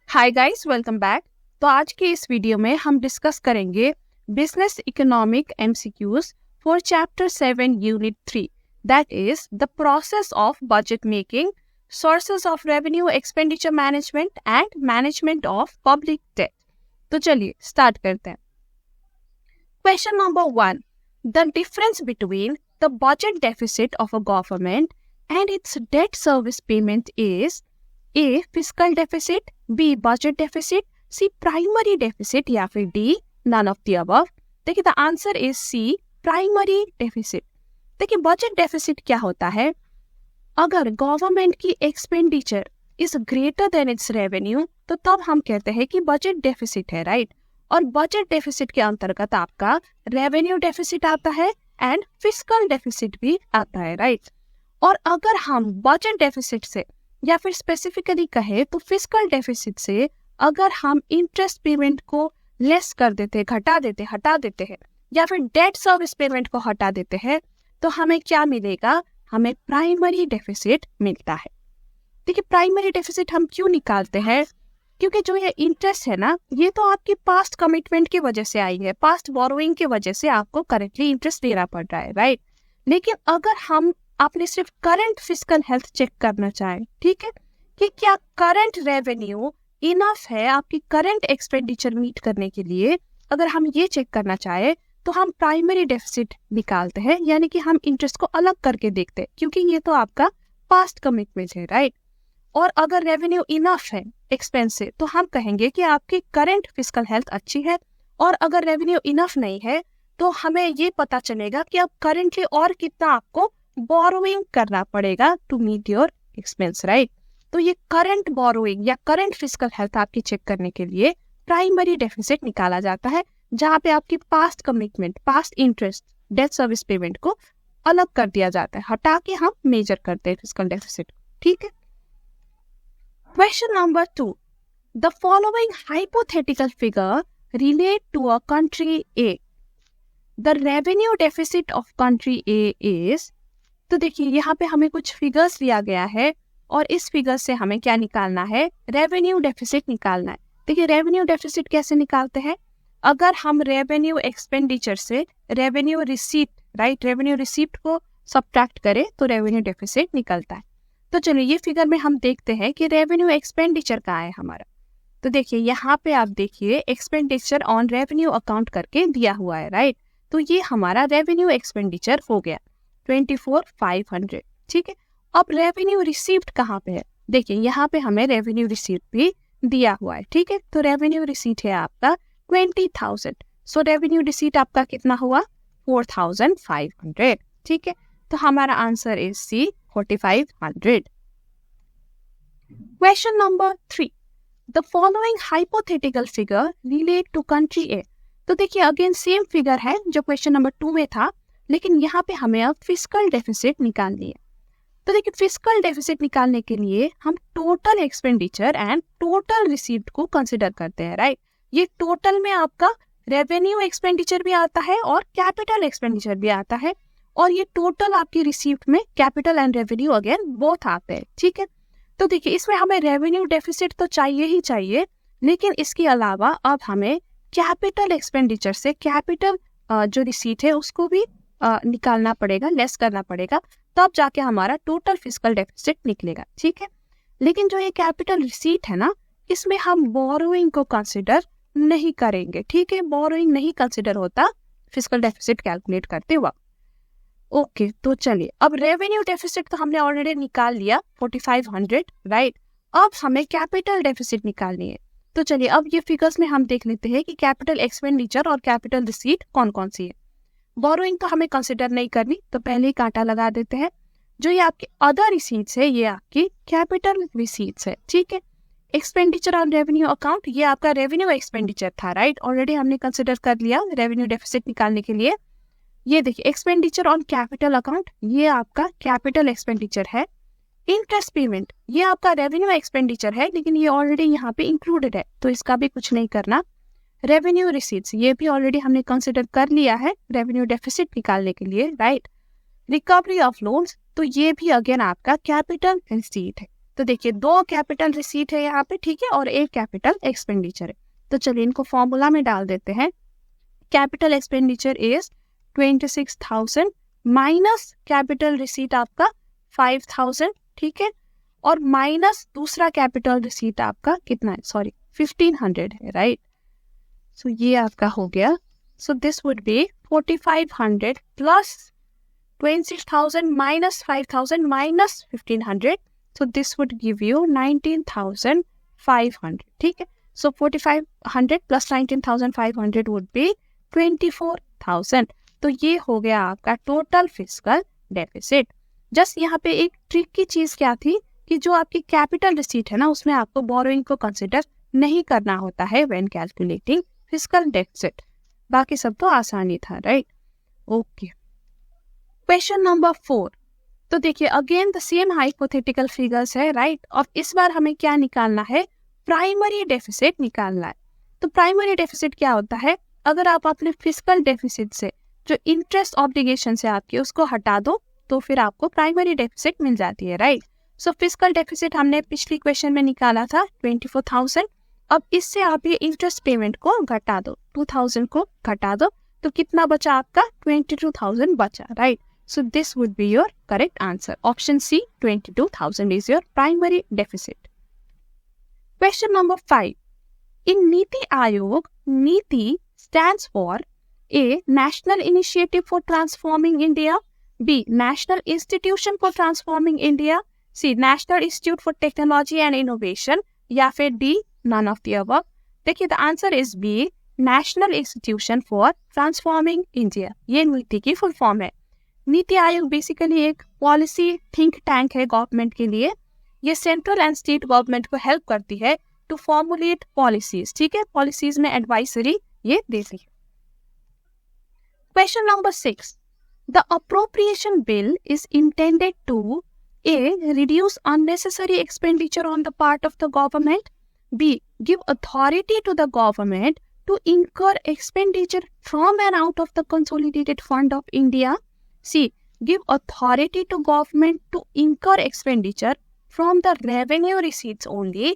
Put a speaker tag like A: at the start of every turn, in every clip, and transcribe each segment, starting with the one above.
A: Hi guys, welcome back. तो आज के इस वीडियो में हम डिस्कस करेंगे business economic MCQs for chapter 7 unit 3, that is the process of budget making, sources of revenue expenditure management and management of public debt. तो चलिए start करते हैं। Question number 1, the difference between the budget deficit of a government and its debt service payment is A. Fiscal deficit, B. Budget deficit, C. Primary deficit या फिर D. None of the above. देखिए the answer is C. Primary deficit. देखिए budget deficit क्या होता है? अगर government की expenditure is greater than it's revenue तो तब हम कहते हैं कि बजट डेफिसिट है, राइट। और बजट डेफिसिट के अंतर्गत आपका रेवेन्यू डेफिसिट आता है एंड फिस्कल डेफिसिट भी आता है, राइट। और अगर हम बजट डेफिसिट से या फिर स्पेसिफिकली कहे तो फिस्कल डेफिसिट से अगर हम इंटरेस्ट पेमेंट को लेस कर देते, हटा देते हैं या फिर डेट सर्विस पेमेंट को हटा देते हैं तो हमें क्या मिलेगा? हमें प्राइमरी डेफिसिट मिलता है। देखिए प्राइमरी डेफिसिट हम क्यों निकालते हैं? क्योंकि जो ये इंटरेस्ट है ना, ये तो आपकी पास्ट कमिटमेंट की वजह से आई है, पास्ट बोरोइंग की वजह से आपको करेंटली इंटरेस्ट देना पड़ रहा है, राइट। लेकिन अगर हम आपने सिर्फ करंट फिस्कल हेल्थ चेक करना चाहे, ठीक है, कि क्या करंट रेवेन्यू इनफ है आपकी करंट एक्सपेंडिचर मीट करने के लिए, अगर हम ये चेक करना चाहे तो हम प्राइमरी डेफिसिट निकालते हैं, यानी कि हम इंटरेस्ट को अलग करके देखते हैं क्योंकि ये तो आपका पास्ट कमिटमेंट है, राइट। और अगर रेवेन्यू इनफ है एक्सपेंस से तो हम कहेंगे कि आपकी करंट फिस्कल हेल्थ अच्छी है। और अगर रेवेन्यू इनफ नहीं है तो हमें ये पता चलेगा कि अब करेंटली और कितना आपको बोरोइंग करना पड़ेगा to meet your expense, right. तो ये करंट बोरोइंग या करंट फिस्कल हेल्थ आपकी चेक करने के लिए प्राइमरी डेफिसिट निकाला जाता है, जहां पे आपकी past commitment, past interest, date service payment को अलग कर दिया जाता है, हटा के हम मेजर करते हैं फिस्कल डेफिसिट, ठीक है। Question number 2, the following hypothetical figure relate to a country A. The revenue deficit of country A is. तो देखिए यहाँ पे हमें कुछ फिगर्स दिया गया है और इस फिगर से हमें क्या निकालना है? रेवेन्यू डेफिसिट निकालना है। देखिए रेवेन्यू डेफिसिट कैसे निकालते हैं? अगर हम रेवेन्यू एक्सपेंडिचर से revenue receipt, right, revenue receipt को सब्ट्रैक्ट करें तो रेवेन्यू डेफिसिट निकलता है। तो चलिए ये फिगर में हम देखते हैं कि रेवेन्यू एक्सपेंडिचर कहाँ है हमारा। तो देखिए यहाँ पे आप देखिए एक्सपेंडिचर ऑन रेवेन्यू अकाउंट करके दिया हुआ है, राइट। तो ये हमारा रेवेन्यू एक्सपेंडिचर हो गया 24,500, ठीक है। अब रेवेन्यू रिसीव्ड कहाँ पे है? देखिए यहाँ पे हमें रेवेन्यू रिसीव्ड भी दिया हुआ है, ठीक है। तो रेवेन्यू रिसीट है आपका 20,000। सो रेवेन्यू रिसीट आपका कितना हुआ? 4,500, ठीक है। तो हमारा answer is C, 4,500। Question number 3, the following hypothetical figure relate to country A. तो देखिए अगेन सेम फिगर है जो क्वेश्चन नंबर 2 में था, लेकिन यहाँ पे हमें अब फिस्कल डेफिसिट निकालनी है। तो देखिए फिस्कल डेफिसिट निकालने के लिए हम total expenditure and total received को कंसिडर करते हैं, राइट। ये टोटल में आपका रेवेन्यू एक्सपेंडिचर भी आता है और कैपिटल एक्सपेंडिचर भी आता है, और ये टोटल आपकी रिसीव्ड में capital and revenue again both आते हैं, ठीक है। तो देखिए इसमें हमें रेवेन्यू डेफिसिट तो चाहिए ही चाहिए, लेकिन इसके अलावा अब हमें कैपिटल एक्सपेंडिचर से कैपिटल जो रिसीट है उसको भी निकालना पड़ेगा, लेस करना पड़ेगा, तब जाके हमारा टोटल फिस्कल डेफिसिट निकलेगा, ठीक है। लेकिन जो ये कैपिटल रिसीट है ना, इसमें हम बोरोइंग को कंसिडर नहीं करेंगे, ठीक है। बोरोइंग नहीं कंसिडर होता फिस्कल डेफिसिट कैलकुलेट करते वक्त। ओके, तो चलिए अब रेवेन्यू डेफिसिट तो हमने ऑलरेडी निकाल लिया 4,500, राइट। अब हमें कैपिटल डेफिसिट निकालनी है। तो चलिए अब ये फिगर्स में हम देख लेते हैं कि कैपिटल एक्सपेंडिचर और कैपिटल रिसीट कौन कौन सी है। बोरोइंग तो हमें कंसिडर नहीं करनी, तो पहले ही कांटा लगा देते हैं। जो ये आपकी अदर रिसीट्स है ये आपकी कैपिटल रिसीट्स है, ठीक है। एक्सपेंडिचर ऑन रेवेन्यू अकाउंट ये आपका रेवेन्यू एक्सपेंडिचर था, राइट, ऑलरेडी हमने कंसिडर कर लिया रेवेन्यू डेफिसिट निकालने के लिए। ये देखिए एक्सपेंडिचर ऑन कैपिटल अकाउंट ये आपका कैपिटल एक्सपेंडिचर है। इंटरेस्ट पेमेंट ये आपका रेवेन्यू एक्सपेंडिचर है, लेकिन ये ऑलरेडी यहाँ पे इंक्लूडेड है तो इसका भी कुछ नहीं करना। रेवेन्यू रिसीट्स ये भी ऑलरेडी हमने कंसिडर कर लिया है रेवेन्यू डेफिसिट निकालने के लिए, राइट। रिकवरी ऑफ लोन्स तो ये भी अगेन आपका कैपिटल रिसीट है। तो देखिए 2 कैपिटल रिसीट है यहाँ पे, ठीक है, और 1 कैपिटल एक्सपेंडिचर है। तो चलिए इनको फॉर्मूला में डाल देते हैं। Capital expenditure is 26,000 minus capital receipt आपका 5,000, ठीक है, और माइनस दूसरा कैपिटल रिसीट आपका कितना है, सॉरी 1,500 है, राइट। सो ये आपका हो गया। So this would be 4,500 plus 26,000 minus 5,000 minus 1,500. So this would give you 19,500. ठीक है, so 4,500 plus 19,500 would be 24,000. तो ये हो गया आपका टोटल फिस्कल डेफिसिट। जस्ट यहाँ पे एक ट्रिक की चीज क्या थी कि जो आपकी कैपिटल रिसीट है ना, उसमें आपको बोरोइंग को कंसिडर नहीं करना होता है व्हेन कैलकुलेटिंग फिस्कल डेफिसिट। बाकी सब तो आसानी था, राइट। Okay, question number 4। तो देखिए again the same hypothetical figures है, राइट। और इस बार हमें क्या निकालना है, प्राइमरी डेफिसिट निकालना है। तो प्राइमरी डेफिसिट क्या होता है, अगर आप अपने फिस्कल डेफिसिट से जो इंटरेस्ट ऑब्लिगेशन है आपकी उसको हटा दो तो फिर आपको प्राइमरी डेफिसिट मिल जाती है, राइट। सो फिस्कल डेफिसिट हमने पिछली क्वेश्चन में निकाला था 24,000। अब इससे आप ये इंटरेस्ट पेमेंट को घटा दो, 2,000 को घटा दो तो कितना बचा आपका, 22,000 बचा, right. So this would be your correct answer. Option C, 22,000 is your primary deficit. Question number 5. In Niti Aayog, NITI stands for A. National Initiative for Transforming India, B. National Institution for Transforming India, C. National Institute for Technology and Innovation, या फिर D. None of the above. देखिए the answer is B. National Institution for Transforming India. ये नीति की full form है। NITI Aayog basically एक policy think tank है government के लिए। ये सेंट्रल एंड स्टेट गवर्नमेंट को हेल्प करती है टू फॉर्मुलेट पॉलिसीज, ठीक है, पॉलिसीज में एडवाइजरी ये देती है। Question number 6। The appropriation bill is intended to A. Reduce unnecessary expenditure on the part of the government, B. Give authority to the government to incur expenditure from and out of the consolidated fund of India, C. Give authority to government to incur expenditure from the revenue receipts only,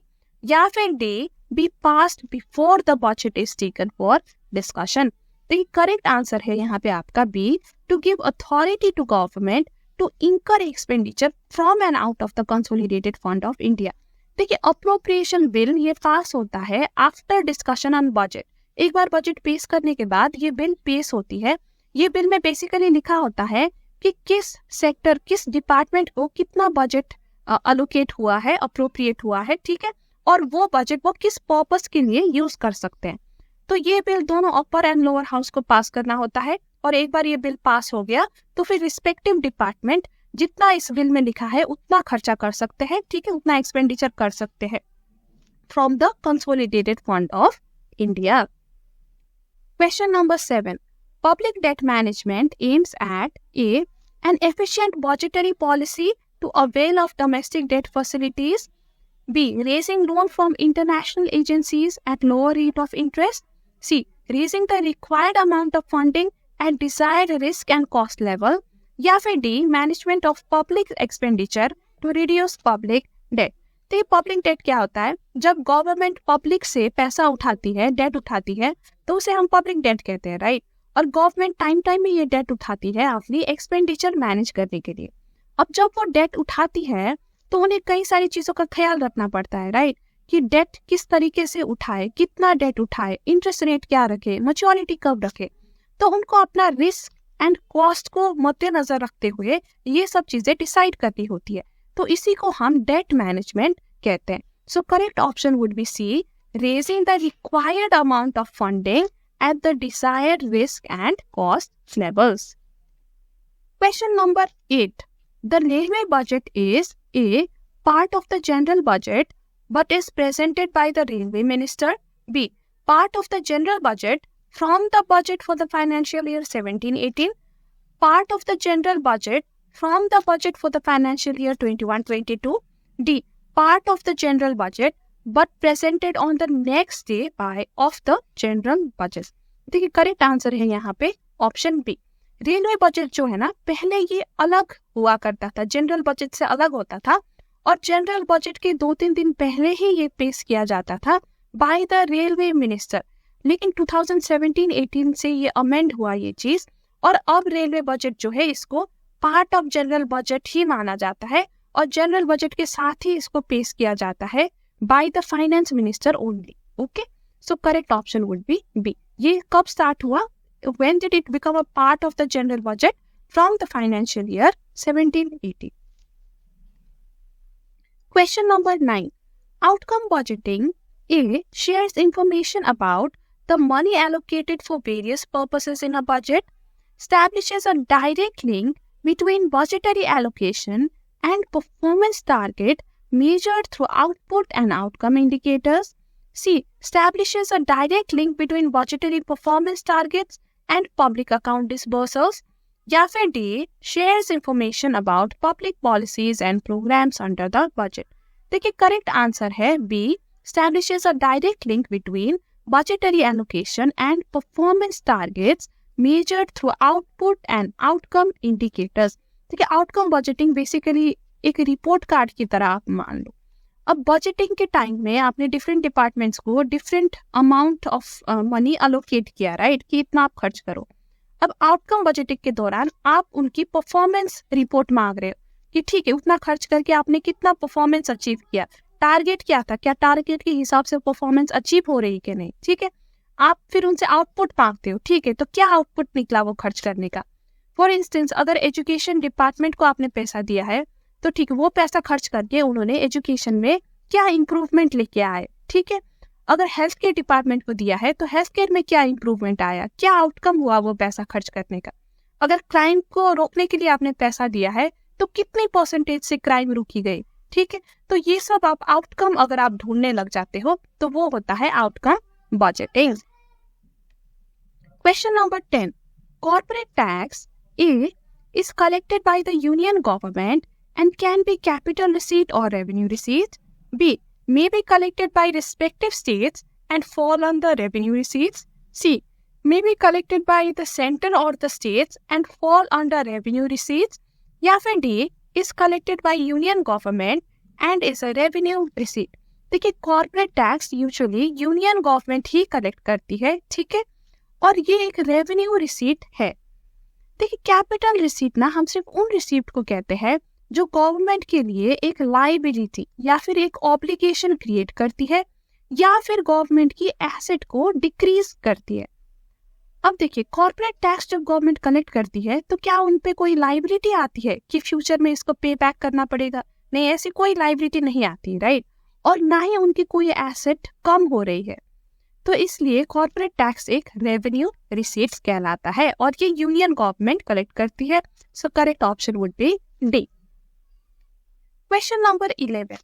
A: या फिर D. Be passed before the budget is taken for discussion. तो ये correct answer है यहाँ पे आपका B. To give authority to government to incur expenditure from and out of the consolidated fund of India. देखिए appropriation bill ये पास होता है आफ्टर डिस्कशन ऑन बजट। एक बार बजट पेश करने के बाद ये बिल पेश होती है। ये बिल में बेसिकली लिखा होता है कि किस सेक्टर, किस डिपार्टमेंट को कितना बजट अलोकेट हुआ है, अप्रोप्रिएट हुआ है, ठीक है, और वो बजट वो किस पर्पस के लिए यूज कर सकते हैं। तो ये बिल दोनों अपर एंड लोअर हाउस को पास करना होता है, और एक बार ये बिल पास हो गया तो फिर रिस्पेक्टिव डिपार्टमेंट जितना इस बिल में लिखा है उतना खर्चा कर सकते हैं, ठीक है, उतना एक्सपेंडिचर कर सकते हैं from the consolidated fund of India. Question number 7. Public debt management aims at A. An efficient budgetary policy to avail of domestic debt facilities, B. Raising loan from international agencies at lower rate of interest, C. Raising the required amount of funding at desired risk and cost level, या फिर D. Management of public expenditure to reduce public debt. तो ये public debt क्या होता है, जब government public से पैसा उठाती है, डेट उठाती है, तो उसे हम पब्लिक डेट कहते हैं, राइट। और गवर्नमेंट टाइम में ये डेट उठाती है अपनी एक्सपेंडिचर मैनेज करने के लिए। अब जब वो डेट उठाती है तो उन्हें कई सारी चीजों का ख्याल रखना पड़ता है, राइट, कि डेट किस तरीके से उठाए, कितना डेट उठाए, इंटरेस्ट रेट क्या रखे, मैच्योरिटी कब रखे। तो उनको अपना रिस्क एंड कॉस्ट को मद्देनजर रखते हुए ये सब चीजें डिसाइड करनी होती है। तो इसी को हम डेट मैनेजमेंट कहते हैं। So correct option would be C, raising the required amount of funding at the desired risk and cost levels. Question number 8. The railway budget is A. Part of the general budget but is presented by the railway minister, B. Part of the general budget from the budget for the financial year 17-18, part of the general budget from the budget for the financial year 21-22, D. Part of the general budget but presented on the next day by of the general budget. देखिए correct answer है यहाँ पे option B. Railway budget जो है ना, पहले ये अलग हुआ करता था, जनरल बजट से अलग होता था, और जनरल बजट के 2-3 दिन पहले ही ये पेश किया जाता था बाय द रेलवे मिनिस्टर। लेकिन 2017-18 से ये अमेंड हुआ ये चीज, और अब रेलवे बजट जो है इसको पार्ट ऑफ जनरल बजट ही माना जाता है और जनरल बजट के साथ ही इसको पेश किया जाता है by the finance minister only. Okay, so correct option would be B. ये कब स्टार्ट हुआ? When did it become a part of the general budget? From the financial year 17-18. Question number 9. Outcome budgeting A shares information about the money allocated for various purposes in a budget, establishes a direct link between budgetary allocation and performance target measured through output and outcome indicators. C establishes a direct link between budgetary performance targets and public account disbursals. या फिर D shares information about public policies and programmes under the budget. देखिए correct answer है B, establishes a direct link between budgetary allocation and performance targets measured through output and outcome indicators। देखिए outcome budgeting basically एक report card की तरह आप मान लो। अब budgeting के टाइम में आपने डिफरेंट डिपार्टमेंट्स को different amount of money allocate किया, राइट, कि इतना आप खर्च करो। अब आउटकम बजटिंग के दौरान आप उनकी परफॉर्मेंस रिपोर्ट मांग रहे हो कि ठीक है उतना खर्च करके आपने कितना परफॉर्मेंस अचीव किया, टारगेट क्या था, क्या टारगेट के हिसाब से परफॉर्मेंस अचीव हो रही कि नहीं। ठीक है, आप फिर उनसे आउटपुट मांगते हो। ठीक है, तो क्या आउटपुट निकला वो खर्च करने का। फॉर इंस्टेंस अगर एजुकेशन डिपार्टमेंट को आपने पैसा दिया है तो ठीक है वो पैसा खर्च करके उन्होंने एजुकेशन में क्या इंप्रूवमेंट लेके आए। ठीक है, अगर हेल्थ केयर डिपार्टमेंट को दिया है तो हेल्थ केयर में क्या इंप्रूवमेंट आया, क्या आउटकम हुआ वो पैसा खर्च करने का। अगर क्राइम को रोकने के लिए आपने पैसा दिया है तो कितनी परसेंटेज से क्राइम रुकी गई। ठीक है, तो ये सब आप आउटकम अगर आप ढूंढने लग जाते हो तो वो होता है outcome budgeting. Question number 10. Corporate tax A is collected by the union government and can be capital receipt or revenue receipt. B may be collected by respective states and fall under revenue receipts. C may be collected by the center or the states and fall under revenue receipts. या फिर D is collected by union government and is a revenue receipt. देखिए corporate tax usually union government ही collect करती है, ठीक है, और ये एक रेवेन्यू रिसीट है। देखिए कैपिटल रिसीट ना हम सिर्फ उन रिसीट को कहते हैं जो गवर्नमेंट के लिए एक लायबिलिटी या फिर एक ऑब्लिगेशन क्रिएट करती है या फिर गवर्नमेंट की एसेट को डिक्रीज करती है। अब देखिए कॉर्पोरेट टैक्स जब गवर्नमेंट कलेक्ट करती है तो क्या उन पे कोई लायबिलिटी आती है कि फ्यूचर में इसको पे बैक करना पड़ेगा? नहीं, ऐसी कोई लायबिलिटी नहीं आती, राइट, और ना ही उनकी कोई एसेट कम हो रही है। तो इसलिए कॉर्पोरेट टैक्स एक रेवेन्यू रिसीट्स कहलाता है और ये यूनियन गवर्नमेंट कलेक्ट करती है। सो correct option would B D. Question number 11.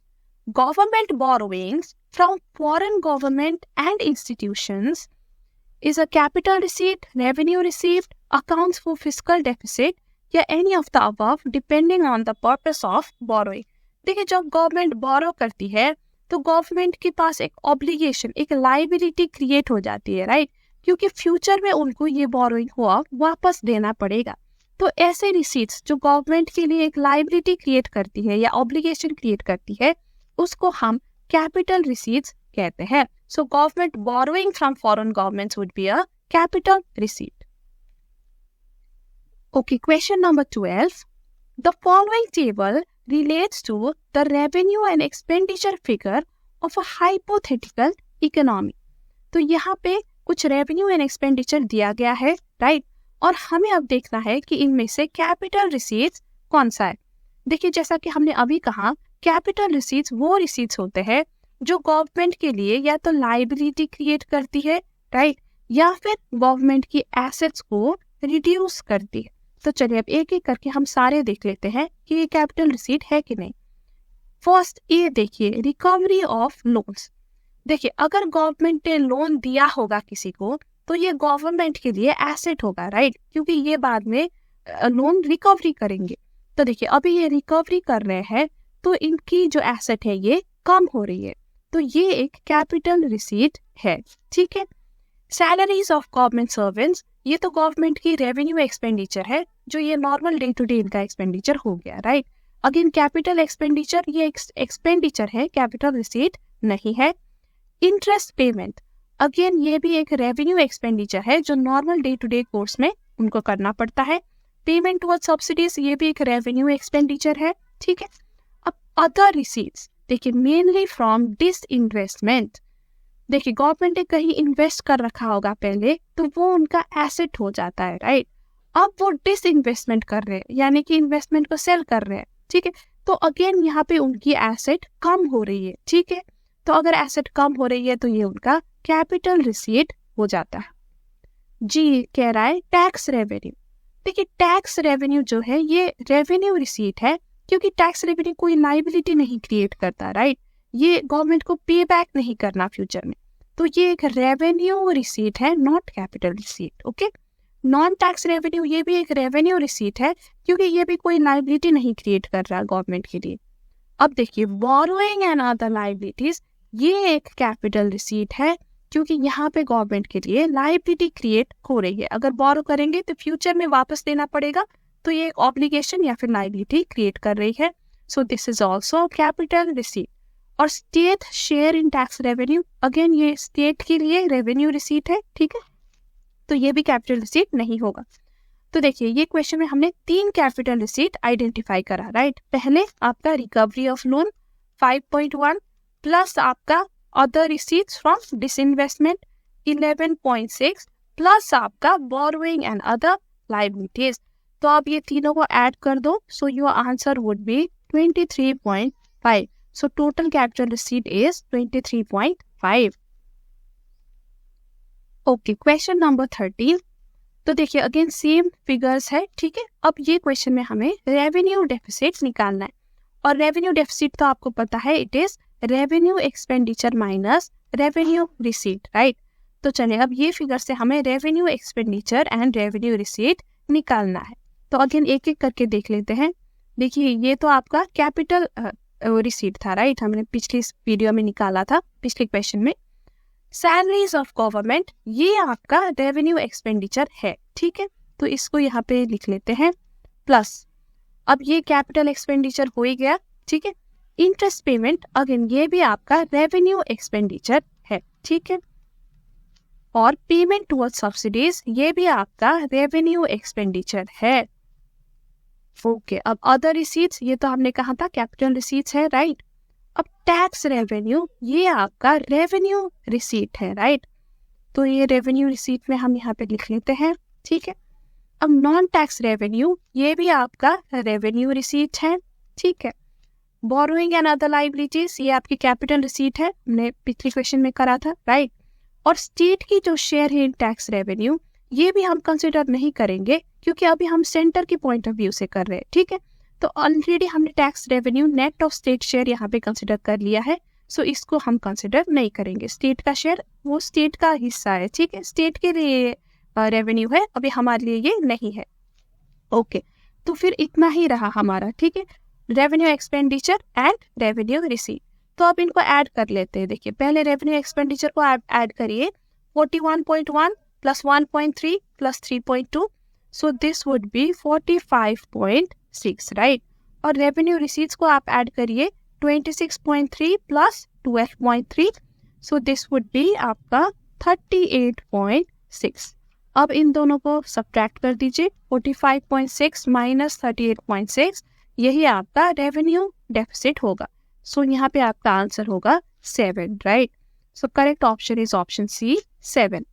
A: Government borrowings from foreign government and institutions is a capital receipt, revenue receipt, accounts for fiscal deficit या any of the above depending on the purpose of borrowing। देखिए जब government बोरो करती है तो government के पास एक obligation, एक liability create हो जाती है, राइट, क्योंकि फ्यूचर में उनको ये बोरोइंग हुआ वापस देना पड़ेगा। तो ऐसे रिसीट्स जो गवर्नमेंट के लिए एक लायबिलिटी क्रिएट करती है या ऑब्लिगेशन क्रिएट करती है उसको हम कैपिटल रिसीट्स कहते हैं। So government borrowing from foreign governments would be a capital receipt. Okay, question number 12. The following table relates to the revenue and expenditure figure of a hypothetical economy. तो यहाँ पे कुछ revenue and expenditure दिया गया है, right? और हमें अब देखना है कि इनमें से capital receipts कौन सा है। देखिए जैसा कि हमने अभी कहा capital receipts वो receipts होते हैं जो गवर्नमेंट के लिए या तो लायबिलिटी क्रिएट करती है, राइट, या फिर गवर्नमेंट की एसेट्स को रिड्यूस करती है। तो चलिए अब एक एक करके हम सारे देख लेते हैं कि ये कैपिटल रिसीट है कि नहीं। फर्स्ट ये देखिए रिकवरी ऑफ लोन्स। देखिए अगर गवर्नमेंट ने लोन दिया होगा किसी को तो ये गवर्नमेंट के लिए एसेट होगा, राइट, क्योंकि ये बाद में लोन रिकवरी करेंगे। तो देखिए अभी ये रिकवरी कर रहे हैं तो इनकी जो एसेट है ये कम हो रही है, तो ये एक कैपिटल रिसीट है, ठीक है। सैलरीज ऑफ गवर्नमेंट सर्वेंट्स, ये तो गवर्नमेंट की रेवेन्यू एक्सपेंडिचर है जो ये नॉर्मल डे टू डे इनका एक्सपेंडिचर हो गया, राइट। अगेन कैपिटल एक्सपेंडिचर, ये एक्सपेंडिचर है, कैपिटल रिसीट नहीं है। इंटरेस्ट पेमेंट, अगेन ये भी एक रेवेन्यू एक्सपेंडिचर है जो normal day to day course में उनको करना पड़ता है। पेमेंट टुवर्ड्स सब्सिडीज, ये भी एक रेवेन्यू एक्सपेंडिचर है, ठीक है। अब अदर रिसीट्स, देखिए मेनली फ्रॉम डिसइन्वेस्टमेंट, देखिए गवर्नमेंट ने कहीं इन्वेस्ट कर रखा होगा पहले, तो वो उनका एसेट हो जाता है, राइट। अब वो डिसइन्वेस्टमेंट कर रहे हैं, यानी कि इन्वेस्टमेंट को सेल कर रहे हैं, ठीक है। तो अगेन यहाँ पे उनकी एसेट कम हो रही है, ठीक है। तो अगर एसेट कम हो रही है तो ये उनका कैपिटल रिसीट हो जाता है। जी कह रहा है टैक्स रेवेन्यू, देखिए टैक्स रेवेन्यू जो है ये रेवेन्यू रिसीट है, क्योंकि टैक्स रेवेन्यू कोई लाइबिलिटी नहीं क्रिएट करता, राइट। ये गवर्नमेंट को पे बैक नहीं करना फ्यूचर में, तो ये एक रेवेन्यू रिसीट है, not capital receipt, okay. Non tax revenue, ये भी एक रेवेन्यू रिसीट है, क्योंकि ये भी कोई लाइबिलिटी नहीं क्रिएट कर रहा गवर्नमेंट के लिए। अब देखिए बोरोइंग एंड अदर लाइबिलिटीज, ये एक कैपिटल रिसीट है, क्योंकि यहाँ पे गवर्नमेंट के लिए लाइबिलिटी क्रिएट हो रही है। अगर बोरो करेंगे तो फ्यूचर में वापस देना पड़ेगा, तो ये एक ऑब्लिगेशन या फिर लाइबिलिटी क्रिएट कर रही है। So this is also capital receipt. और state share in tax revenue, again ये स्टेट के लिए रेवेन्यू रिसीट है, ठीक है, तो ये भी कैपिटल रिसीट नहीं होगा। तो देखिए ये क्वेश्चन में हमने 3 कैपिटल रिसीट आइडेंटिफाई करा, राइट। पहले आपका रिकवरी ऑफ लोन 5.1 प्लस आपका other receipts from disinvestment 11.6 plus आपका बोरोइंग एंड अदर लायबिलिटीज। तो आप ये तीनों को ऐड कर दो, so your answer would be 23.5। So total capital receipt is 23.5। Okay, question number 13। तो देखिए अगेन सेम फिगर्स है, ठीक है। अब ये क्वेश्चन में हमें रेवेन्यू डेफिसिट निकालना है, और रेवेन्यू डेफिसिट तो आपको पता है it is revenue expenditure minus revenue receipt, right. तो चलिए अब ये फिगर से हमें revenue expenditure and revenue receipt निकालना है। तो अगेन एक एक करके देख लेते हैं। देखिए ये तो आपका कैपिटल रिसीट था, राइट, हमने पिछली वीडियो में निकाला था, पिछले क्वेश्चन में। सैलरीज ऑफ गवर्नमेंट, ये आपका रेवेन्यू एक्सपेंडिचर है, ठीक है, तो इसको यहाँ पे लिख लेते हैं प्लस। अब ये कैपिटल एक्सपेंडिचर हो ही गया, ठीक है। इंटरेस्ट पेमेंट, अगेन ये भी आपका रेवेन्यू एक्सपेंडिचर है, ठीक है। और पेमेंट टुवर्ड्स सब्सिडीज, ये भी आपका रेवेन्यू एक्सपेंडिचर है। ओके, अब अदर रिसीट्स, ये तो हमने कहा था कैपिटल रिसीट्स है, राइट। अब टैक्स रेवेन्यू, ये आपका रेवेन्यू रिसीट है, राइट। तो ये रेवेन्यू रिसीट में हम यहाँ पे लिख लेते हैं, ठीक है। अब नॉन टैक्स रेवेन्यू, ये भी आपका रेवेन्यू रिसीट है, ठीक है। बोरोइंग एंड अदर लायबिलिटीज, ये आपकी कैपिटल रिसीट है, हमने पिछले क्वेश्चन में करा था, राइट। और स्टेट की जो शेयर है इन टैक्स रेवेन्यू, ये भी हम कंसिडर नहीं करेंगे, क्योंकि अभी हम सेंटर के पॉइंट ऑफ व्यू से कर रहे हैं, ठीक है। तो ऑलरेडी हमने tax revenue net of state share यहाँ पे कंसिडर कर लिया है, सो इसको हम कंसिडर नहीं करेंगे। स्टेट का शेयर वो स्टेट का हिस्सा है, ठीक है, स्टेट के लिए रेवेन्यू है, अभी हमारे लिए ये नहीं है। ओके, तो फिर इतना ही रहा हमारा, ठीक है, revenue expenditure and revenue receipt. तो अब इनको ऐड कर लेते हैं। देखिए पहले रेवेन्यू एक्सपेंडिचर को ऐड करिए, 41.1 plus 1.3 plus 3.2, so this would be 45.6, right. और रेवेन्यू रिसीट्स को आप ऐड करिए 26.3 plus 12.3, so this would be आपका 38.6। अब इन दोनों को सब्ट्रैक्ट कर दीजिए, 45.6 माइनस 38.6, यही आपका रेवेन्यू डेफिसिट होगा। सो यहाँ पे आपका आंसर होगा 7, right. So correct option is option C, 7।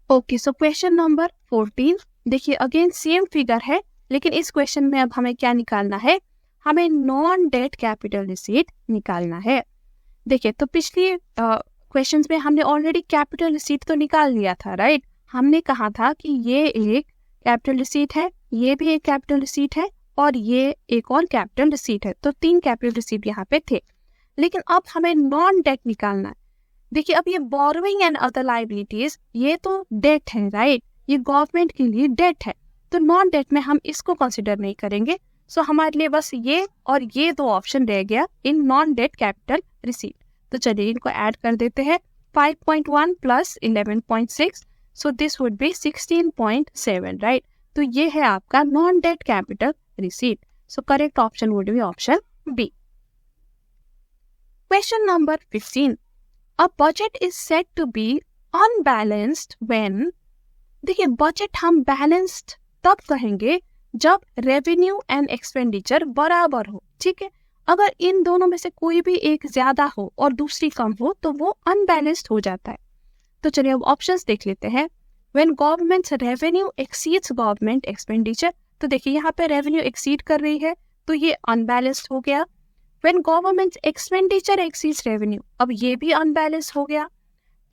A: Okay, so question number 14। देखिए अगेन सेम फिगर है, लेकिन इस क्वेश्चन में अब हमें क्या निकालना है, हमें नॉन डेट कैपिटल रिसीट निकालना है। देखिए तो पिछली क्वेश्चंस में हमने ऑलरेडी कैपिटल रिसीट तो निकाल लिया था, राइट। हमने कहा था कि ये एक कैपिटल रिसीट है, ये भी एक कैपिटल रिसीट है, और ये एक और कैपिटल रिसीट है, तो 3 कैपिटल रिसीट यहाँ पे थे। लेकिन अब हमें नॉन डेट निकालना है। देखिए अब ये बोरोइंग एंड अदर लायबिलिटीज, ये तो डेट है, राइट, ये गवर्नमेंट के लिए डेट है, तो नॉन डेट में हम इसको कंसिडर नहीं करेंगे। सो हमारे लिए बस ये और ये 2 ऑप्शन रह गया in non debt capital receipt. तो चलिए इनको ऐड कर देते हैं, 5.1 plus 11.6, so this would be 16.7, right. तो ये है आपका non debt capital receipt. So correct option would be option B. Question number 15. A budget is said to be unbalanced when, देखिए बजट हम बैलेंस्ड तब कहेंगे जब रेवेन्यू एंड एक्सपेंडिचर बराबर हो, ठीक है। अगर इन दोनों में से कोई भी एक ज्यादा हो और दूसरी कम हो तो वो अनबैलेंस्ड हो जाता है। तो चलिए अब ऑप्शंस देख लेते हैं। When government revenue exceeds government expenditure, तो देखिए यहाँ पे रेवेन्यू एक्सीड कर रही है तो ये अनबैलेंस्ड हो गया। When government expenditure exceeds revenue, अब ये भी अनबैलेंस्ड हो गया।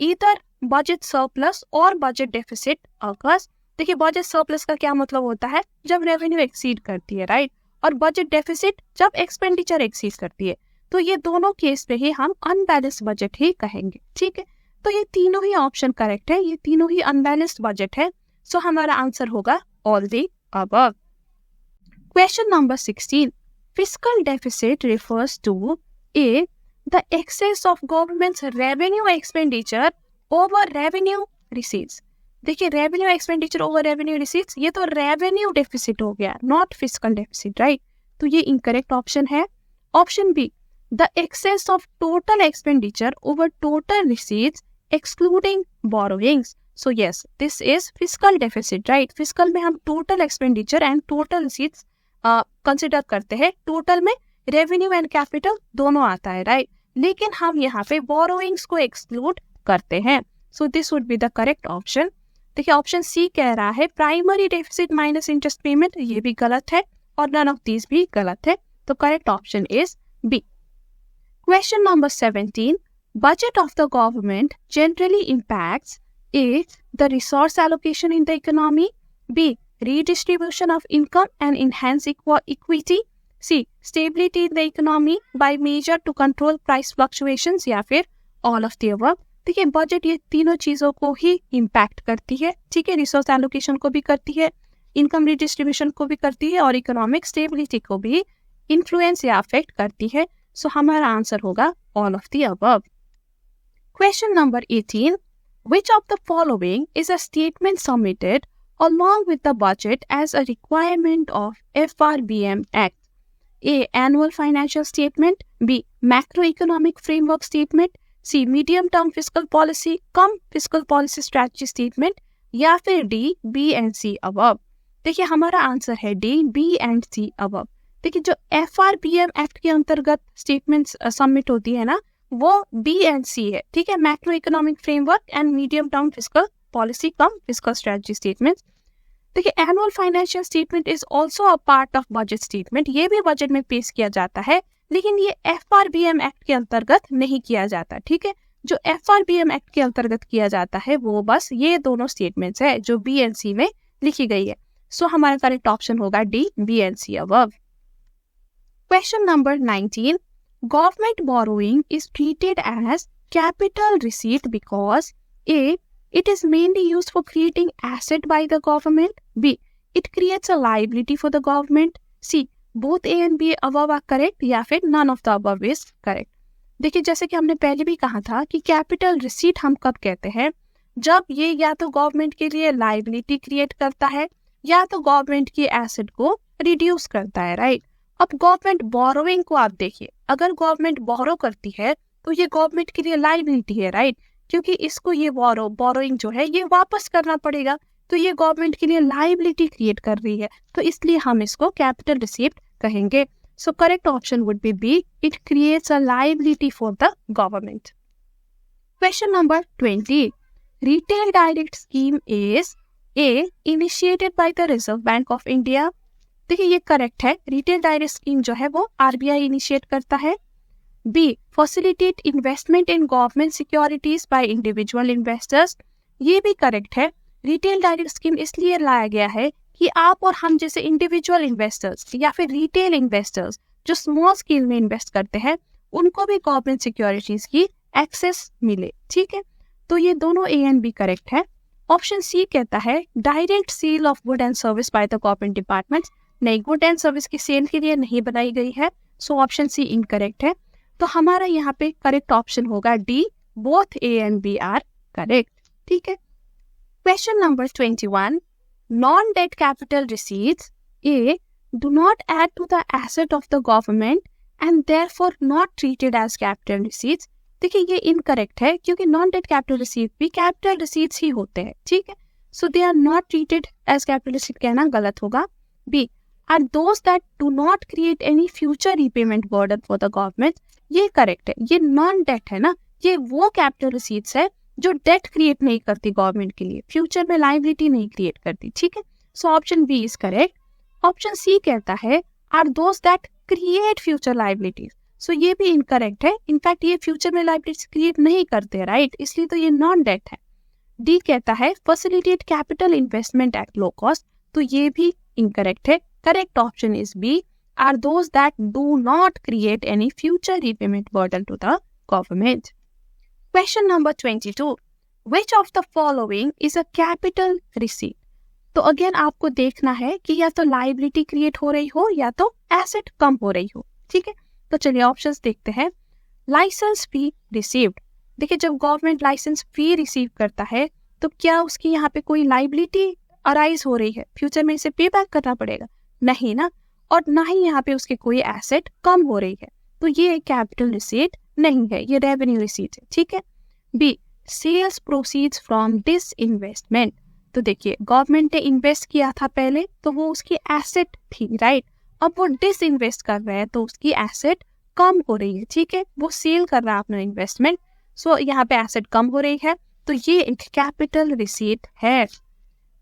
A: ईदर बजट सरप्लस और बजट डेफिसिट अकर्स, देखिए बजट सरप्लस का क्या मतलब होता है, जब रेवेन्यू एक्सीड करती है, राइट, और बजट डेफिसिट जब एक्सपेंडिचर एक्सीड करती है। तो ये दोनों केस पे ही हम अनबैलेंस्ड बजट ही कहेंगे, ठीक है। तो ये तीनों ही ऑप्शन करेक्ट है, ये तीनों ही अनबैलेंस्ड बजट है। सो हमारा आंसर होगा all the above. Question number 16. Fiscal deficit refers to A. The excess of government's revenue expenditure over revenue receipts. देखिए revenue expenditure over revenue receipts, ये तो रेवेन्यू डेफिसिट हो गया, नॉट फिस्कल डेफिसिट, राइट। तो ये incorrect option है। Option B, the excess of total expenditure over total receipts excluding borrowings. So yes, this is fiscal deficit, right. फिस्कल में हम total expenditure and total receipts consider करते हैं। Total में revenue and capital दोनों आता है, राइट, लेकिन हम यहाँ पे बोरोइंग्स को एक्सक्लूड करते हैं। So this would be the correct option. देखिए ऑप्शन सी कह रहा है primary deficit minus interest payment, ये भी गलत है और नन ऑफ दीज भी गलत है। तो correct option is B. Question number 17. Budget of the government generally impacts A. The resource allocation in the economy, B. redistribution of income and enhance equity, C. stability in the economy by measure to control price fluctuations, या फिर all of the above। देखिए budget ये तीनों चीजों को ही impact करती है, ठीक है। रिसोर्स एलोकेशन को भी करती है, इनकम रिडिस्ट्रीब्यूशन को भी करती है और इकोनॉमिक स्टेबिलिटी को भी इन्फ्लुएंस या अफेक्ट करती है। सो हमारा आंसर होगा all of the above. Question number 18. Which of the following is a statement submitted along with the budget as a requirement of FRBM Act? A. Annual financial statement, B. Macroeconomic framework statement, C. Medium term fiscal policy cum fiscal policy strategy statement, या फिर D. B and C above। देखिए हमारा answer है D, B and C above। देखिए जो FRBM Act के अंतर्गत statements submit होती है ना, वो B and C है, ठीक है। Macro economic framework and medium term fiscal policy cum fiscal strategy statement. देखिए annual financial statement is also a part of budget statement, ये भी बजट में पेश किया जाता है, लेकिन ये FRBM एक्ट के अंतर्गत नहीं किया जाता, ठीक है। जो FRBM एक्ट के अंतर्गत किया जाता है वो बस ये दोनों स्टेटमेंट्स है जो B and C में लिखी गई है। सो हमारा करेक्ट ऑप्शन होगा D, B and C above। Question number 19. Government borrowing is treated as capital receipt because A. It is mainly used for creating asset by the government, B. It creates a liability for the government, C. Both A and B above are correct, या फिर none of the above is correct। देखिए जैसे कि हमने पहले भी कहा था कि कैपिटल रिसीट हम कब कहते हैं, जब ये या तो गवर्नमेंट के लिए लाइबिलिटी क्रिएट करता है या तो गवर्नमेंट की एसेट को रिड्यूस करता है, राइट। अब गवर्नमेंट बोरोइंग को आप देखिए, अगर गवर्नमेंट बोरो करती है तो ये गवर्नमेंट के लिए लाइबिलिटी है, राइट, क्योंकि इसको ये बोरोइंग जो है ये वापस करना पड़ेगा, तो ये गवर्नमेंट के लिए लाइबिलिटी क्रिएट कर रही है, तो इसलिए हम इसको कैपिटल रिसीप्ट कहेंगे। So correct option would be B, it creates a liability for the government. Question number 20. Retail direct scheme is A. Initiated by the Reserve Bank of India. देखिए ये करेक्ट है, रिटेल डायरेक्ट स्कीम जो है वो RBI initiate करता है। B. Facilitate investment in government securities by individual investors, ये भी करेक्ट है। रिटेल डायरेक्ट स्कीम इसलिए लाया गया है कि आप और हम जैसे इंडिविजुअल इन्वेस्टर्स या फिर रिटेल इन्वेस्टर्स जो स्मॉल स्केल में इन्वेस्ट करते हैं उनको भी गवर्नमेंट सिक्योरिटीज की एक्सेस मिले, ठीक है। तो ये दोनों A and B करेक्ट है। ऑप्शन सी कहता है direct sale of good and service by the government department, नहीं, गुड एंड सर्विस की सेल के लिए नहीं बनाई गई है। सो ऑप्शन सी इनकरेक्ट है। तो हमारा यहाँ पे करेक्ट ऑप्शन होगा D, both A and B are correct, ठीक है। Question number 21. Non debt capital receipts, A. do not add to the asset of the government and therefore not treated as capital receipts। देखिए ये incorrect है क्योंकि non debt capital receipt भी capital receipts ही होते हैं, ठीक है। So they are not treated as capital receipt कहना गलत होगा। B are those that do not create any future repayment burden for the government, ये करेक्ट है। ये नॉन डेट है ना, ये वो कैपिटल रिसीट्स है जो डेट क्रिएट नहीं करती गवर्नमेंट के लिए, फ्यूचर में लाइबिलिटी नहीं क्रिएट करती, ठीक है। So option B is correct. Option C कहता है are those that create future liabilities, so ये भी इनकरेक्ट है। इनफैक्ट ये फ्यूचर में लाइबिलिटीज क्रिएट नहीं करते, राइट, इसलिए तो ये नॉन डेट है। डी कहता है facilitate capital investment at low cost, तो ये भी इनकरेक्ट है। Correct option is B are those that do not create any future repayment burden to the government. Question number 22, which of the following is a capital receipt. तो again आपको देखना है कि या तो लाइबिलिटी क्रिएट हो रही हो या तो एसेट कम हो रही हो, ठीक है। तो चलिए ऑप्शंस देखते हैं। लाइसेंस फी रिसीव्ड, देखिए जब गवर्नमेंट लाइसेंस फी रिसीव करता है तो क्या उसकी यहाँ पे कोई लाइबिलिटी अराइज हो रही है, फ्यूचर में इसे पे बैक करना पड़ेगा, नहीं ना, और ना ही यहाँ पे उसके कोई एसेट कम हो रही है, तो ये कैपिटल रिसीट नहीं है, ये रेवेन्यू रिसीट है, ठीक है। B sales proceeds from disinvestment, तो देखिए गवर्नमेंट ने इन्वेस्ट किया था पहले तो वो उसकी एसेट थी, राइट, अब वो डिस इन्वेस्ट कर रहे हैं तो उसकी एसेट कम हो रही है, ठीक है, वो सेल कर रहा है अपना इन्वेस्टमेंट, सो यहाँ पे एसेट कम हो रही है, तो ये एक कैपिटल रिसीट है।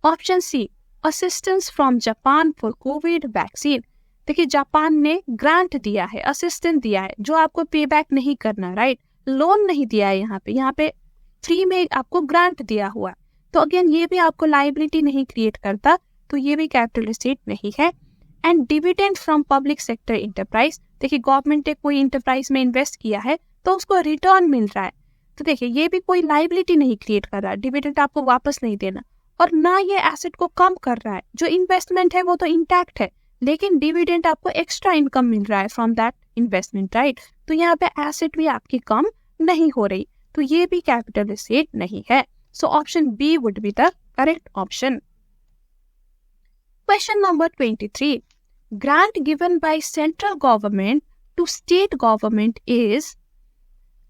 A: Option C assistance from Japan for COVID vaccine, देखिए जापान ने ग्रांट दिया है, असिस्टेंस दिया है जो आपको पे बैक नहीं करना, राइट, लोन नहीं दिया है, यहाँ पे फ्री में आपको ग्रांट दिया हुआ है, तो अगेन ये भी आपको लाइबिलिटी नहीं क्रिएट करता, तो ये भी कैपिटल रिसीट नहीं है। And dividend from public sector enterprise, देखिए गवर्नमेंट ने कोई इंटरप्राइज में इन्वेस्ट किया है तो उसको रिटर्न मिल रहा है, तो देखिए ये भी कोई लाइबिलिटी नहीं क्रिएट कर रहा है, डिविडेंड आपको वापस नहीं देना, और ना ये एसेट को कम कर रहा है, जो इन्वेस्टमेंट है वो तो इंटैक्ट है, लेकिन डिविडेंड आपको एक्स्ट्रा इनकम मिल रहा है फ्रॉम दैट इन्वेस्टमेंट, राइट, तो यहाँ पे एसेट भी आपकी कम नहीं हो रही, तो ये भी कैपिटल रिसीट नहीं है। So option B would be the correct option. Question number 23, grant given by central government to state government is,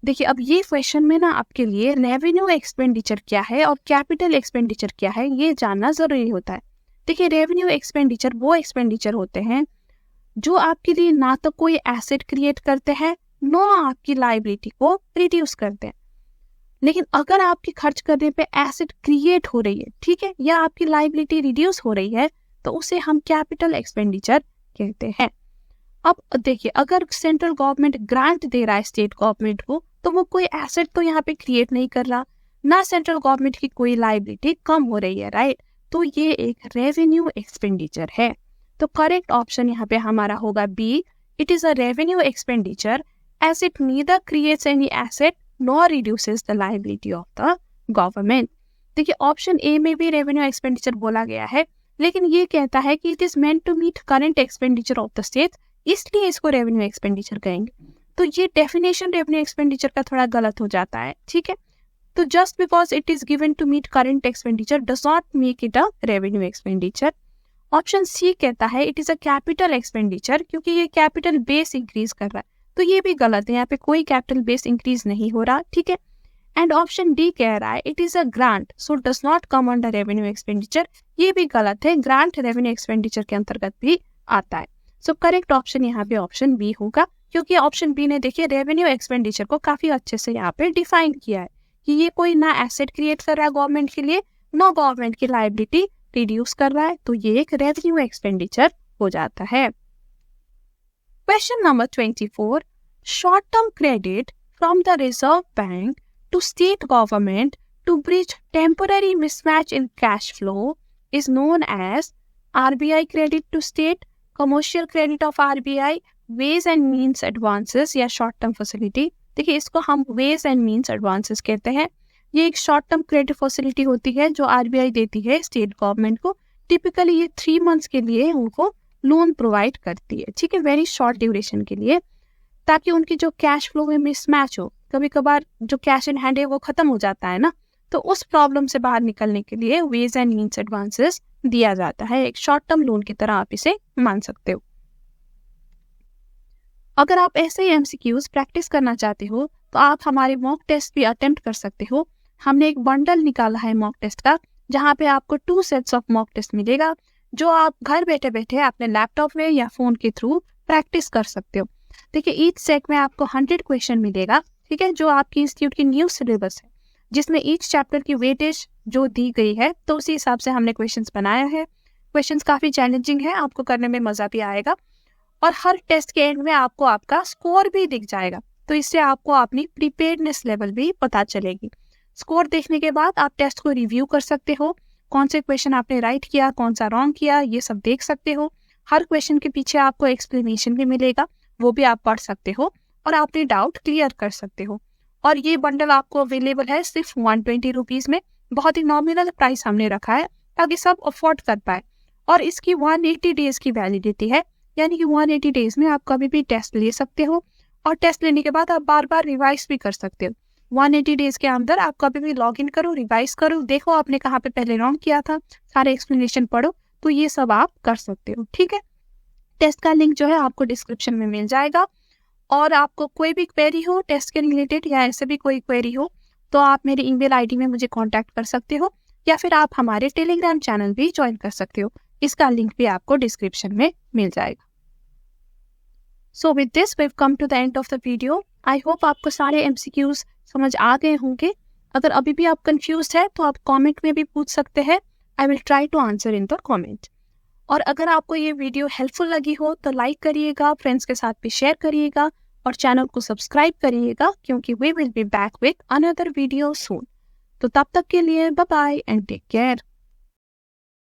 A: देखिए अब ये क्वेश्चन में ना आपके लिए रेवेन्यू एक्सपेंडिचर क्या है और कैपिटल एक्सपेंडिचर क्या है ये जानना जरूरी होता है। देखिए रेवेन्यू एक्सपेंडिचर वो एक्सपेंडिचर होते हैं जो आपके लिए ना तो कोई एसेट क्रिएट करते हैं ना आपकी लाइबिलिटी को रिड्यूस करते हैं, लेकिन अगर आपकी खर्च करने पे एसेट क्रिएट हो रही है, ठीक है, या आपकी लाइबिलिटी रिड्यूस हो रही है तो उसे हम कैपिटल एक्सपेंडिचर कहते हैं। अब देखिए अगर सेंट्रल गवर्नमेंट ग्रांट दे रहा है स्टेट गवर्नमेंट को तो वो कोई एसेट तो यहाँ पे क्रिएट नहीं कर रहा, ना सेंट्रल गवर्नमेंट की कोई लाइबिलिटी कम हो रही है, राइट, तो ये एक रेवेन्यू एक्सपेंडिचर है। तो करेक्ट ऑप्शन यहाँ पे हमारा होगा B, it is a revenue expenditure as it neither creates any asset nor reduces the liability of the government. देखिए ऑप्शन ए में भी रेवेन्यू एक्सपेंडिचर बोला गया है, लेकिन ये कहता है कि it is meant to meet current expenditure of the state, इसलिए इसको रेवेन्यू एक्सपेंडिचर कहेंगे, तो ये डेफिनेशन रेवेन्यू एक्सपेंडिचर का थोड़ा गलत हो जाता है, ठीक है। तो just because it is given to meet current expenditure does not make it a revenue expenditure. Option C कहता है it is a capital expenditure क्योंकि ये कैपिटल बेस इंक्रीज कर रहा है, तो ये भी गलत है, यहाँ पे कोई कैपिटल बेस इंक्रीज नहीं हो रहा, ठीक है। एंड ऑप्शन डी कह रहा है it is a grant so does not come under revenue expenditure, ये भी गलत है, ग्रांट रेवेन्यू एक्सपेंडिचर के अंतर्गत भी आता है। सो करेक्ट ऑप्शन यहाँ पे ऑप्शन बी होगा, क्योंकि ऑप्शन बी ने देखिए रेवेन्यू एक्सपेंडिचर को काफी अच्छे से यहाँ पे डिफाइन किया है कि ये कोई ना एसेट क्रिएट कर रहा है गवर्नमेंट के लिए, ना गवर्नमेंट की लायबिलिटी रिड्यूस कर रहा है, तो ये एक रेवेन्यू एक्सपेंडिचर हो जाता है। Question number 24, short term credit from the Reserve bank to state government to bridge temporary mismatch in cash flow is known as RBI credit to state, commercial credit of RBI, ways and means advances या short term facility। देखिए इसको हम ways and means advances कहते हैं। ये एक short term credit facility होती है जो RBI देती है स्टेट गवर्नमेंट को, टिपिकली ये 3 months के लिए उनको लोन प्रोवाइड करती है, ठीक है, वेरी शॉर्ट ड्यूरेशन के लिए, ताकि उनकी जो कैश फ्लो में मिसमैच हो, कभी कभार जो कैश इन हैंड है वो खत्म हो जाता है ना, तो उस प्रॉब्लम से बाहर निकलने के लिए वेज एंड मीन्स एडवांसेस दिया जाता है। एक शॉर्ट टर्म लोन की तरह आप इसे मान सकते हो। अगर आप ऐसे ही एमसीक्यूज प्रैक्टिस करना चाहते हो तो आप हमारे मॉक टेस्ट भी अटेम्प्ट कर सकते हो। हमने एक बंडल निकाला है मॉक टेस्ट का, जहाँ पे आपको 2 सेट्स ऑफ मॉक टेस्ट मिलेगा, जो आप घर बैठे बैठे अपने लैपटॉप में या फोन के थ्रू प्रैक्टिस कर सकते हो। देखिए, ईच सेट में आपको 100 क्वेश्चन मिलेगा, ठीक है, जो आपकी इंस्टीट्यूट की न्यू सिलेबस है, जिसमें ईच चैप्टर की वेटेज जो दी गई है, तो उसी हिसाब से हमने क्वेश्चंस बनाया है। क्वेश्चंस काफी चैलेंजिंग है, आपको करने में मजा भी आएगा, और हर टेस्ट के एंड में आपको आपका स्कोर भी दिख जाएगा, तो इससे आपको अपनी प्रिपेयर्डनेस लेवल भी पता चलेगी। स्कोर देखने के बाद आप टेस्ट को रिव्यू कर सकते हो, कौन से क्वेश्चन आपने राइट किया, कौन सा रॉन्ग किया, ये सब देख सकते हो। हर क्वेश्चन के पीछे आपको एक्सप्लेनेशन भी मिलेगा, वो भी आप पढ़ सकते हो और अपने डाउट क्लियर कर सकते हो। और ये बंडल आपको अवेलेबल है सिर्फ 120 रुपीज में। बहुत ही नॉमिनल प्राइस हमने रखा है ताकि सब अफोर्ड कर पाए, और इसकी 180 डेज की वैलिडिटी है, यानी कि 180 डेज में आप कभी भी टेस्ट ले सकते हो, और टेस्ट लेने के बाद आप बार बार रिवाइज भी कर सकते हो। 180 डेज के अंदर आप कभी भी लॉग इन करो, रिवाइज करो, देखो आपने कहाँ पे पहले रॉन्ग किया था, सारे एक्सप्लेनेशन पढ़ो, तो ये सब आप कर सकते हो। ठीक है, टेस्ट का लिंक जो है आपको डिस्क्रिप्शन में मिल जाएगा। और आपको कोई भी क्वेरी हो टेस्ट के रिलेटेड या ऐसे भी कोई क्वेरी हो, तो आप मेरे ईमेल आईडी में मुझे कांटेक्ट कर सकते हो, या फिर आप हमारे टेलीग्राम चैनल भी ज्वाइन कर सकते हो। इसका लिंक भी आपको डिस्क्रिप्शन में मिल जाएगा। So with this we have come to the end of the video. I hope आपको सारे एमसीक्यूज समझ आ गए होंगे। अगर अभी भी आप कंफ्यूज्ड है तो आप कमेंट में भी पूछ सकते हैं, I will try to answer in the comment. और अगर आपको ये वीडियो हेल्पफुल लगी हो तो लाइक करिएगा, फ्रेंड्स के साथ भी शेयर करिएगा, और चैनल को सब्सक्राइब करिएगा, क्योंकि we will be back with another video soon. तो तब तक के लिए bye bye and take care.